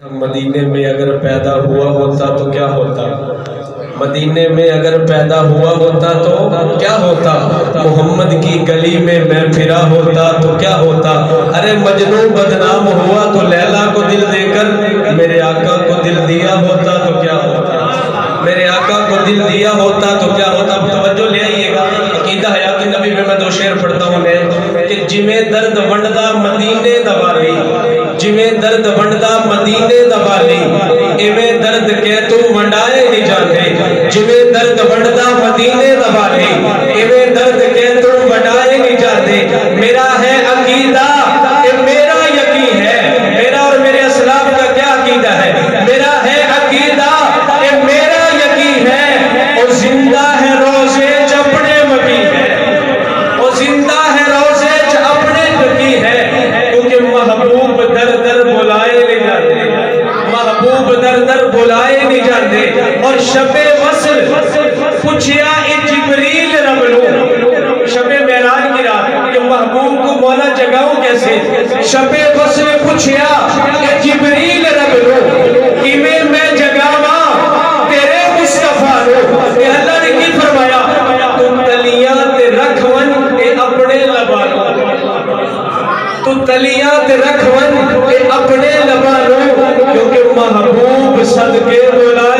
مدینے میں اگر پیدا ہوا ہوتا تو کیا ہوتا؟ مدینے میں اگر پیدا ہوا ہوتا تو کیا ہوتا؟ محمد کی گلی میں میں پھرا ہوتا تو کیا ہوتا؟ ارے مجنوں بدنام ہوا تو لیلا کو دل دے کر میرے آقا کو دل دیا ہوتا تو کیا ہوتا؟ میرے آقا کو دل دیا ہوتا تو کیا ہوتا؟ توجہ لے آئیے گا، عقیدہ حیات نبی میں دو شعر پڑھتا ہوں میں کہ جویں درد ونڈدا مدینے دا والی، جویں درد ونڈدا مدینے دا والی، ایویں درد کہ تو ونڈائے نہیں جاندے، جویں درد ونڈدا مدینے دا والی، ایویں درد کہ تو ونڈائے نہیں جاندے۔ میرا ہے عقیدہ کہ میرا یقین ہے، میرا اور میرے اسلاف کا کیا عقیدہ ہے؟ میرا ہے عقیدہ کہ میرا یقین ہے اور زندہ ہے روزے اپنے مکی ہے، اور زندہ ہے روزے اپنے مکی ہے، کیونکہ محبوب در در بلائے نہیں جاتے، محبوب در در بلائے نہیں جاتے۔ اور شب وصل پوچھیا اے جبریل رب لو، شب معراج کی رات کہ محبوب کو مولا جگاؤں کیسے؟ شب وصل پوچھیا اے جبریل رب لو کہ میں جگاواں تیرے مصطفیٰ لو، کہ اللہ نے کی فرمایا تو تلیاں تے رکھ ون اے اپنے لبا لو، تو تلیاں تے رکھ ون اے اپنے لبا لو، کیونکہ محبوب صدقے بلائے